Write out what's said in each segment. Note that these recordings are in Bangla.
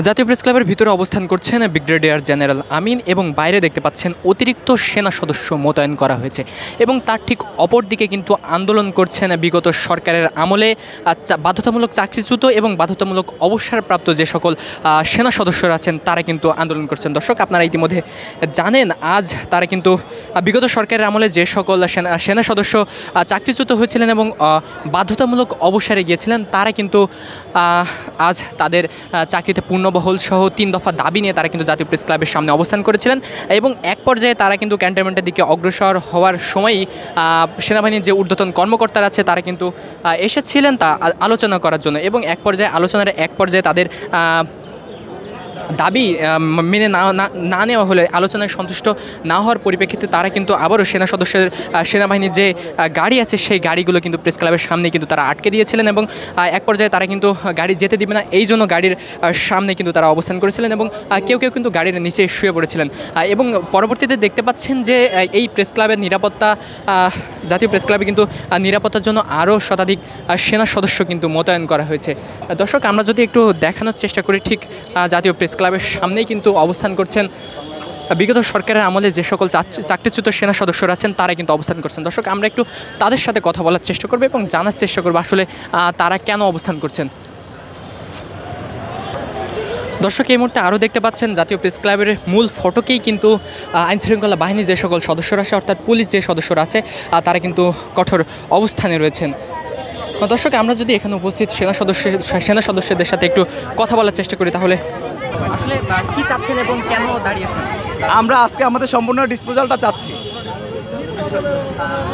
জাতীয় প্রেস ক্লাবের ভিতরে অবস্থান করছেন ব্রিগেডিয়ার জেনারেল আমিন এবং বাইরে দেখতে পাচ্ছেন অতিরিক্ত সেনা সদস্য মোতায়েন করা হয়েছে এবং তার ঠিক অপর দিকে কিন্তু আন্দোলন করছেন বিগত সরকারের আমলে বাধ্যতামূলক চাকরিচ্যুত এবং বাধ্যতামূলক অবসরপ্রাপ্ত যে সকল সেনা সদস্যরা আছেন তারা কিন্তু আন্দোলন করছেন। দর্শক, আপনারা ইতিমধ্যে জানেন আজ তারা কিন্তু বিগত সরকারের আমলে যে সকল সেনা সদস্য চাকরিচ্যুত হয়েছিলেন এবং বাধ্যতামূলক অবসরে গিয়েছিলেন তারা কিন্তু আজ তাদের চাকরিতে পূর্ণবহল সহ 3 দফা দাবি নিয়ে তারা কিন্তু জাতীয় প্রেস ক্লাবের সামনে অবস্থান করেছিলেন এবং এক পর্যায়ে তারা কিন্তু ক্যান্টনমেন্টের দিকে অগ্রসর হওয়ার সময়ই সেনাবাহিনীর যে ঊর্ধ্বতন কর্মকর্তারা আছে তারা কিন্তু এসেছিলেন তা আলোচনা করার জন্য এবং আলোচনার এক পর্যায়ে তাদের দাবি মেনে না নেওয়া হলে আলোচনায় সন্তুষ্ট না হওয়ার পরিপ্রেক্ষিতে তারা কিন্তু আবারও সেনাবাহিনীর যে গাড়ি আছে সেই গাড়িগুলো কিন্তু প্রেস ক্লাবের সামনে কিন্তু তারা আটকে দিয়েছিলেন এবং এক পর্যায়ে তারা কিন্তু গাড়ি যেতে দিবে না এই জন্য গাড়ির সামনে কিন্তু তারা অবস্থান করেছিলেন এবং কেউ কিন্তু গাড়ির নিচে শুয়ে পড়েছিলেন এবং পরবর্তীতে দেখতে পাচ্ছেন যে এই প্রেস ক্লাবের নিরাপত্তা জাতীয় প্রেস ক্লাবে কিন্তু নিরাপত্তার জন্য আরও শতাধিক সেনা সদস্য কিন্তু মোতায়েন করা হয়েছে। দর্শক, আমরা যদি একটু দেখানোর চেষ্টা করি, ঠিক জাতীয় প্রেস ক্লাবের সামনেই কিন্তু অবস্থান করছেন বিগত সরকারের আমলে যে সকল চাকরিচ্যুত সেনা সদস্যরা আছেন তারা কিন্তু অবস্থান করছেন। দর্শক, আমরা একটু তাদের সাথে কথা বলার চেষ্টা করব এবং জানার চেষ্টা করব আসলে তারা কেন অবস্থান করছেন। দর্শক, এই মুহূর্তে আরও দেখতে পাচ্ছেন জাতীয় প্রেস ক্লাবের মূল ফটকেই কিন্তু আইনশৃঙ্খলা বাহিনী যে সকল সদস্যরা আছে অর্থাৎ পুলিশ যে সদস্যরা আছে তারা কিন্তু কঠোর অবস্থানে রয়েছেন। দর্শক, আমরা যদি এখানে উপস্থিত সেনা সদস্যদের সাথে একটু কথা বলার চেষ্টা করি তাহলে আসলে কি চাচ্ছেন এবং কেন দাঁড়িয়েছেন? আমরা আজকে আমাদের সম্পূর্ণ ডিসপোজালটা চাচ্ছি।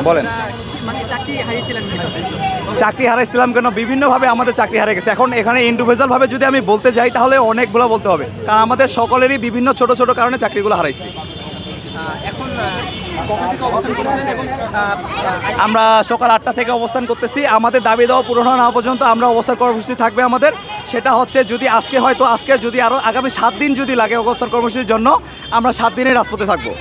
বলেন, চাকরি হারাইছিলাম কেন? বিভিন্নভাবে আমাদের চাকরি হারিয়ে গেছে। এখন এখানে ইন্ডিভিজুয়ালভাবে যদি আমি বলতে যাই তাহলে অনেকগুলো বলতে হবে, কারণ আমাদের সকলেরই বিভিন্ন ছোট ছোট কারণে চাকরিগুলো হারাইছি। আমরা সকাল 8টা থেকে অবস্থান করতেছি। আমাদের দাবি দেওয়া পূরণ না পর্যন্ত আমরা অবস্থান কর্মসূচি থাকবে আমাদের। সেটা হচ্ছে যদি আজকে হয়তো আজকে যদি আরও আগামী 7 দিন যদি লাগে অবস্থান কর্মসূচির জন্য, আমরা 7 দিনের রাজপথে থাকবো।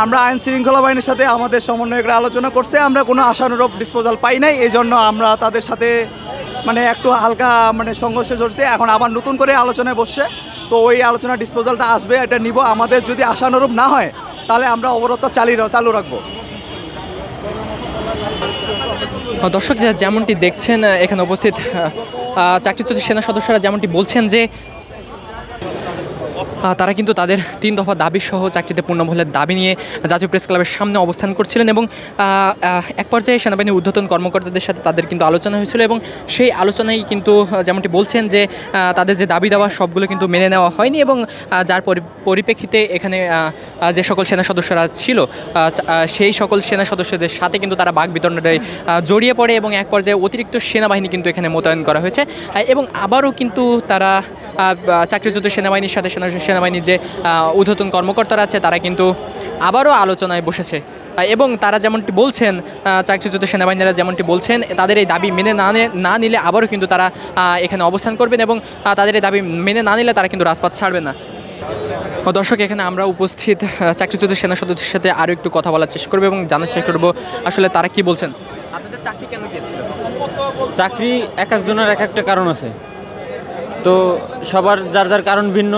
আমরা আইন শৃঙ্খলা বাহিনীর সাথে আমাদের সমন্বয়করা আলোচনা করছে, আমরা কোনো আশানুরূপ ডিসপোজাল পাই নাই, এই জন্য আমরা তাদের সাথে একটু হালকা সংঘর্ষে চলছে। এখন আবার নতুন করে আলোচনায় বসছে, তো ওই আলোচনা ডিসপোজালটা আসবে, এটা নিব। আমাদের যদি আশানুরূপ না হয় তাহলে আমরা অবরোধ চালু রাখবো। দর্শক, যেমনটি দেখছেন এখানে উপস্থিত চাকরিচ্যুত সেনা সদস্যরা যেমনটি বলছেন যে তারা কিন্তু তাদের 3 দফা দাবি সহ চাকরিতে পূর্ণবহলের দাবি নিয়ে জাতীয় প্রেস ক্লাবের সামনে অবস্থান করছিলেন এবং এক পর্যায়ে সেনাবাহিনীর ঊর্ধ্বতন কর্মকর্তাদের সাথে তাদের কিন্তু আলোচনা হয়েছিল এবং সেই আলোচনায় কিন্তু যেমনটি বলছেন যে তাদের যে দাবি দেওয়া সবগুলো কিন্তু মেনে নেওয়া হয়নি এবং যার পরিপ্রেক্ষিতে এখানে যে সকল সেনা সদস্যরা ছিল সেই সকল সেনা সদস্যদের সাথে কিন্তু তারা বাকবিতণ্ডায় জড়িয়ে পড়ে এবং এক পর্যায়ে অতিরিক্ত সেনাবাহিনী কিন্তু এখানে মোতায়েন করা হয়েছে এবং আবারও কিন্তু তারা চাকরিচ্যুত সেনাবাহিনীর সাথে সেনাবাহিনীর যে ঊর্ধ্বতন কর্মকর্তারা আছে তারা কিন্তু আবারও আলোচনায় বসেছে এবং তারা যেমনটি বলছেন চাকরিচ্যুত সেনাবাহিনীরা যেমনটি বলছেন তাদের এই দাবি মেনে না নিলে আবারও কিন্তু তারা এখানে অবস্থান করবেন এবং তাদের এই দাবি মেনে না নিলে তারা কিন্তু রাজপথ ছাড়বেন না। দর্শক, এখানে আমরা উপস্থিত চাকরিচ্যুত সেনা সদস্যদের সাথে আরও একটু কথা বলার চেষ্টা করবো এবং জানার চেষ্টা করবো আসলে তারা কি বলছেন। আপনাদের চাকরি কেন গিয়েছিল? চাকরি এক একজনের এক একটা কারণ আছে, তো সবার যার কারণ ভিন্ন।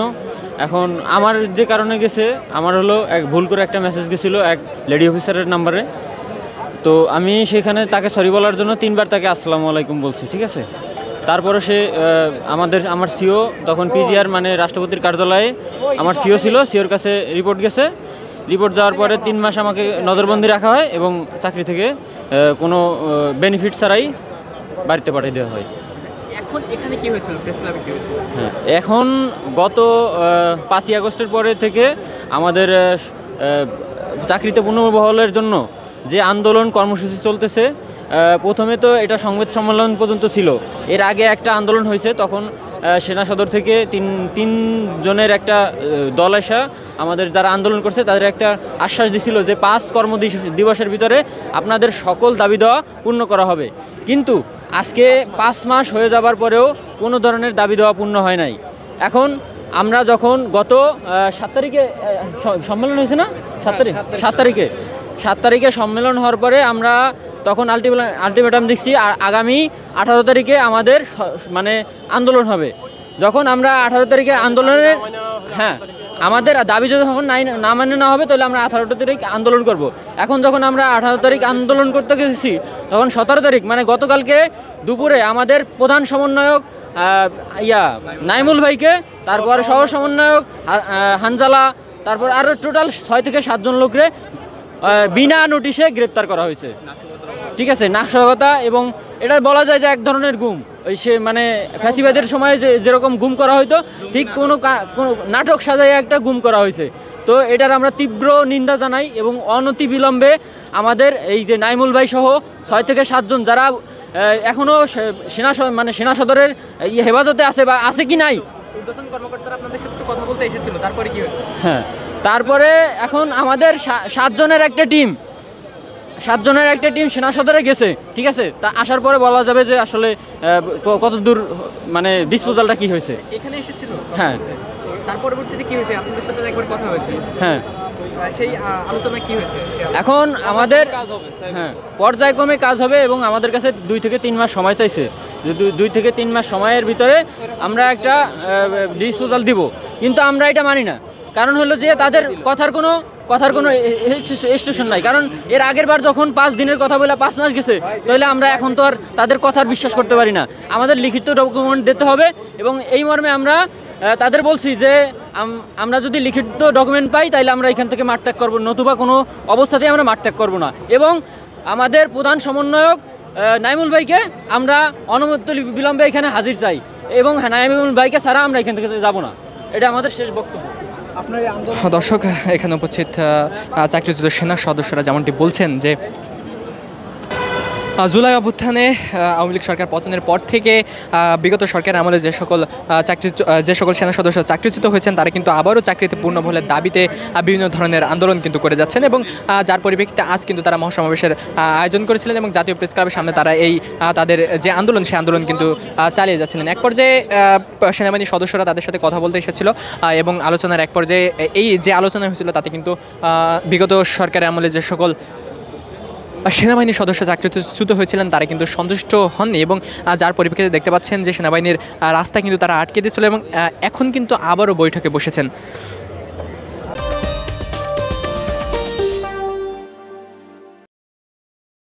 এখন আমার যে কারণে গেছে, আমার হলো ভুল করে একটা মেসেজ গেছিলো এক লেডি অফিসারের নাম্বারে, তো আমি সেখানে তাকে সরি বলার জন্য 3 বার তাকে আসসালামু আলাইকুম বলছি, ঠিক আছে। তারপরে সে আমার সিও তখন পিজিআর রাষ্ট্রপতির কার্যালয়ে আমার সিও ছিল, সিওর কাছে রিপোর্ট গেছে। রিপোর্ট যাওয়ার পরে 3 মাস আমাকে নজরবন্দি রাখা হয় এবং চাকরি থেকে কোনো বেনিফিট ছাড়াই বাড়িতে পাঠিয়ে দেওয়া হয়। এখন এখানে কি হয়েছিল? প্রেস ক্লাবে কি হয়েছিল? হ্যাঁ, এখন গত 5ই আগস্টের পরে থেকে আমাদের চাকরিতে পুনর্বহালের জন্য যে আন্দোলন কর্মসূচি চলতেছে, প্রথমে তো এটা সংবাদ সম্মেলন পর্যন্ত ছিল, এর আগে একটা আন্দোলন হয়েছে, তখন সেনা সদর থেকে তিন জনের একটা দল আসা আমাদের যারা আন্দোলন করছে তাদের একটা আশ্বাস দিছিল যে 5 কর্মদিবসের ভিতরে আপনাদের সকল দাবি দেওয়া পূর্ণ করা হবে। কিন্তু আজকে 5 মাস হয়ে যাবার পরেও কোনো ধরনের দাবি দেওয়া পূর্ণ হয় নাই। এখন আমরা যখন গত 7 তারিখে সম্মেলন হয়েছে না, 7 তারিখে সম্মেলন হওয়ার পরে আমরা তখন আলটিমেটাম দিচ্ছি আগামী 18 তারিখে আমাদের মানে আন্দোলন হবে। যখন আমরা 18 তারিখে আন্দোলনের আমাদের দাবি যদি যখন না মানে না হবে তাহলে আমরা 18 তারিখ আন্দোলন করব। এখন যখন আমরা 18 তারিখ আন্দোলন করতে গেছি তখন 17 তারিখ মানে গতকালকে দুপুরে আমাদের প্রধান সমন্বয়ক নাইমুল ভাইকে, তারপরে সহ সমন্বয়ক হানজালা, তারপর আরও টোটাল 6 থেকে 7 জন লোকরে বিনা নোটিশে গ্রেপ্তার করা হয়েছে। ঠিক আছে, নাশকতা এবং এটা বলা যায় যে এক ধরনের গুম, ওই সে মানে ফ্যাসিবাদের সময় যেরকম গুম করা হতো ঠিক কোনো নাটক সাজায় একটা গুম করা হয়েছে। তো এটার আমরা তীব্র নিন্দা জানাই এবং অনতিবিলম্বে আমাদের এই যে নাইমুল ভাই সহ 6 থেকে 7 জন যারা এখনও সেনা সদরের হেফাজতে আছে বা আছে কি নাই, কর্মকর্তারা আপনাদের সাথে কথা বলতে এসেছিল, তারপরে কি হয়েছে? তারপরে এখন আমাদের 7 জনের একটা টিম সেনা সদরে গেছে। ঠিক আছে, তা আসার পরে বলা যাবে যে আসলে কত দূর মানে ডিসপোজালটা কি হয়েছে। এখানে এসেছিল, তার পরবর্তীতে কি হয়েছে? আপনাদের সাথে একবার কথা হয়েছে, সেই আলোচনা কি হয়েছে? এখন আমাদের পর্যায়ক্রমে কাজ হবে এবং আমাদের কাছে 2 থেকে 3 মাস সময় চাইছে। 2 থেকে 3 মাস সময়ের ভিতরে আমরা একটা ডিসপোজাল দিব, কিন্তু আমরা এটা মানি না। কারণ হলো যে তাদের কথার কোনো স্টেশন নাই। কারণ এর আগের বার যখন 5 দিনের কথা বলে 5 মাস গেছে, তাহলে আমরা এখন তো আর তাদের কথার বিশ্বাস করতে পারি না। আমাদের লিখিত ডকুমেন্ট দিতে হবে এবং এই মর্মে আমরা তাদের বলছি যে আমরা যদি লিখিত ডকুমেন্ট পাই তাহলে আমরা এখান থেকে মাঠ ত্যাগ করবো, নতুবা কোনো অবস্থাতেই আমরা মাঠ ত্যাগ করবো না। এবং আমাদের প্রধান সমন্বয়ক নাইমুল ভাইকে আমরা অনবরত বিলম্বে এখানে হাজির চাই এবং নাইমুল ভাইকে ছাড়া আমরা এখান থেকে যাব না। এটা আমাদের শেষ বক্তব্য। দর্শক, এখানে উপস্থিত চাকরিচ্যুত সেনা সদস্যরা যেমনটি বলছেন যে জুলাই অভ্যুত্থানে আওয়ামী লীগ সরকার পতনের পর থেকে বিগত সরকারের আমলে যে সকল সেনা সদস্য চাকরিচ্যুত হয়েছেন তারা কিন্তু আবারও চাকরিতে পূর্ণবলের দাবিতে বিভিন্ন ধরনের আন্দোলন কিন্তু করে যাচ্ছেন এবং যার পরিপ্রেক্ষিতে আজ কিন্তু তারা মহাসমাবেশের আয়োজন করেছিলেন এবং জাতীয় প্রেস ক্লাবের সামনে তারা তাদের যে আন্দোলন সেই আন্দোলন কিন্তু চালিয়ে যাচ্ছিলেন। এক পর্যায়ে সেনাবাহিনীর সদস্যরা তাদের সাথে কথা বলতে এসেছিল এবং আলোচনার এক পর্যায়ে এই যে আলোচনা হয়েছিল তাতে কিন্তু বিগত সরকারের আমলে যে সকল সেনাবাহিনীর সদস্য চাকরিচ্যুত হয়েছিলেন তারা কিন্তু সন্তুষ্ট হননি এবং যার পরিপ্রেক্ষিতে দেখতে পাচ্ছেন যে সেনাবাহিনীর রাস্তা কিন্তু তারা আটকে দিয়েছিল এবং এখন কিন্তু আবারও বৈঠকে বসেছেন।